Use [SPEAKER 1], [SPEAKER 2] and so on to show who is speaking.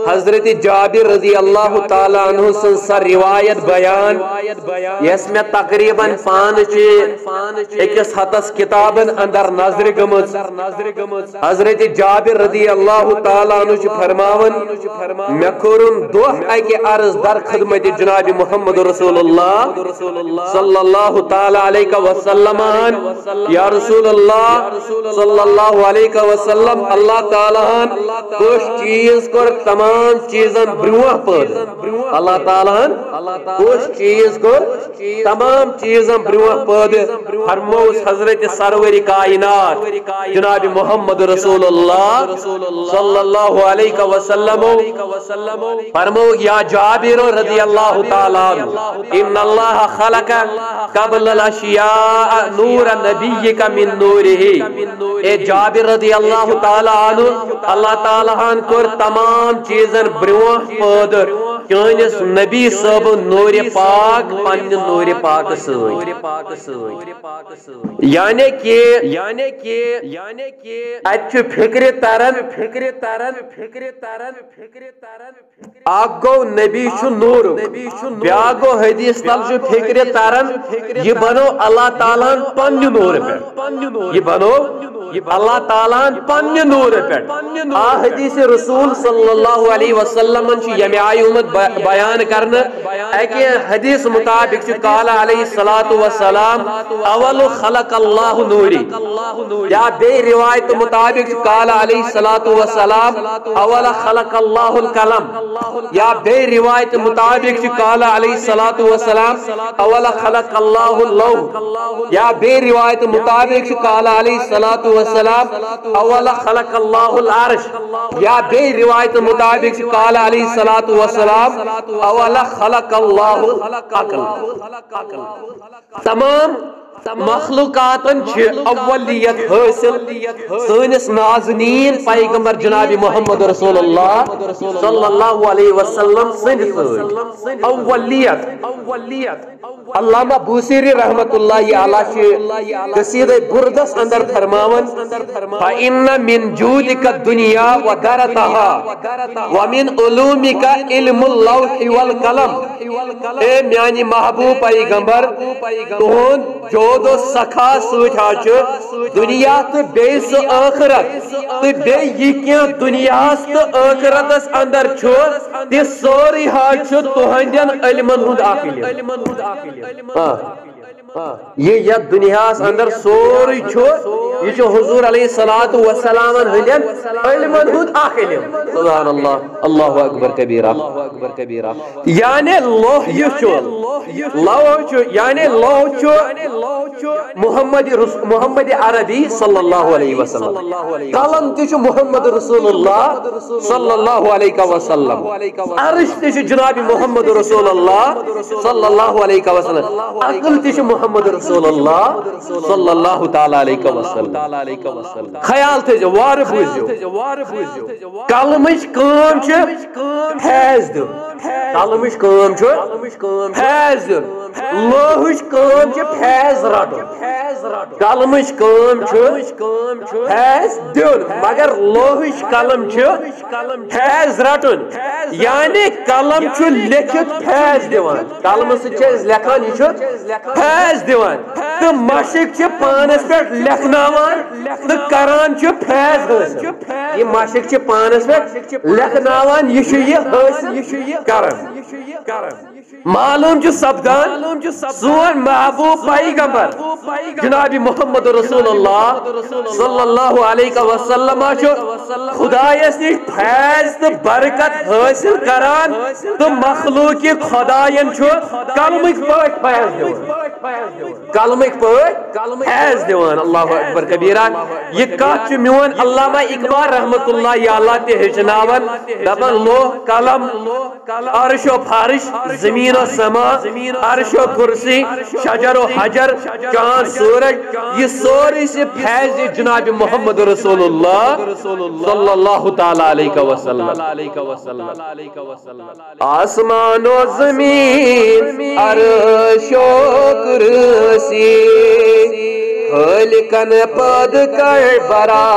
[SPEAKER 1] حضرت جابر رضی اللہ تعالیٰ عنہ سن سر روایت بیان یس میں تقریباً اکس ہتس کتابن اندر نظر گمز حضرت جابر رضی اللہ تعالیٰ عنہ فرماون میں کورم دوہ اکی عرض در خدمت جناب محمد رسول اللہ صلی اللہ تعالیٰ علیہ وسلم یا رسول اللہ صلی اللہ علیہ وسلم اللہ تعالیٰ کچھ چیز کر تمام چیزن بروہ پد اللہ تعالیٰ کچھ چیز کر تمام چیزن بروہ پد فرموس حضرت سرور کائنات جناب محمد رسول اللہ صلی اللہ علیہ وسلم فرمو یا جابر رضی اللہ تعالیٰ ان اللہ خلق قبل الاشیاء نور نبیک من نورہ اے جابر رضی اللہ تعالیٰ عنہ اللہ تعالیٰ کر تمام چیزن بروہ پد چانس نبی صاحب نور پاک پن نور پاک یعنی کہ اچھو فکر ترن اک گو نبی شو نور بیا گو حدیث تل شو فکر ترن یہ بنو اللہ تعالیٰ پن نور پہ یہ بنو اللہ تعالیٰ پن نور پہ حدیث رسول صلی اللہ علیہ وسلم یمی آئی امت بیان کرنا ایک حدیث مطابق قال علیہ السلام اول خلق اللہ نوری یا بے روایت مطابق قال علیہ السلام اول خلق اللہ القلم یا بے روایت مطابق قال علیہ السلام اول خلق اللہ اللوح یا بے روایت مطابق قال علیہ السلام اول خلق اللہ العرش یا بے روایت مطابق قال علیہ السلام اول خلق اللہ العقل تمام مخلوقاتن اولیت حاصل سانس نازنین پیغمبر جناب محمد رسول اللہ صلی اللہ علیہ وسلم سن اولیت علامہ بوسیری رحمت اللہ علیہ قصیدہ بردس اندر فرماون فَإِنَّ مِن جُودِكَ الدُّنْيَا وَدَرَتَهَا وَمِنْ عُلُومِكَ عِلْمُ اللَّوْحِ وَالْقَلَمِ اے میانی محبوب پیغمبر تہن جود و سخا سوچا دنیا تو بیس آخرت تو بے یہ دنیا تو آخرت اندر چھو تی سوری ہاتھ چھو تہندین علمن ہند آخلی یہ دنیا اندر سوری چھو یہ چھو حضور علیہ السلام ہندین علمن ہند آخلی سبحان اللہ اللہ اکبر کبیرہ یعنی لوح یہ چھو یعنی لوح چھو محمد عربی صلی اللہ علیہ وسلم قلم تیچو محمد رسول اللہ صلی اللہ علیہ وسلم عرش تیچو جناب محمد رسول اللہ صلی اللہ علیہ وسلم عقل تیچو محمد رسول اللہ صلی اللہ تعالی علیہ وسلم خیال تیچو وار بوزیو کلمش کام چھو حیض دو کلمش کام چھو حیض دو لوحش کام چھو حیض رٹو قلمش کام چھو حیض دیون مگر لوحش قلم چھو حیض رٹن یعنی قلم چھو لکھت حیض دیوان قلم سے چیز لکھان یہ چھو حیض دیوان تو مشق چھو پانس پر لکھناوان تو کران چھو حیض حاصل یہ مشق چھو پانس پر لکھناوان یہ چھو یہ حاصل کرن معلوم جو سبدان سون محبوب پیغمبر جناب محمد رسول اللہ صلی اللہ علیہ وسلم خدایس نش فیض تو برکت حاصل کران تو مخلوق خداین کلمک پاٹ فیض دیوان کلمک پاٹ فیض دیوان اللہ اکبر کبیرہ یہ کات میون علامہ اقبال رحمت اللہ اللہ تے ہچناون دپن لوح قلم عرش و فرش زمین و سما عرش و کرسی شجر و حجر چاند سورج یہ سوری سے فیض جناب محمد رسول اللہ صلی اللہ تعالی علیہ وسلم آسمان و زمین عرش و کرسی خالقن پد کر برا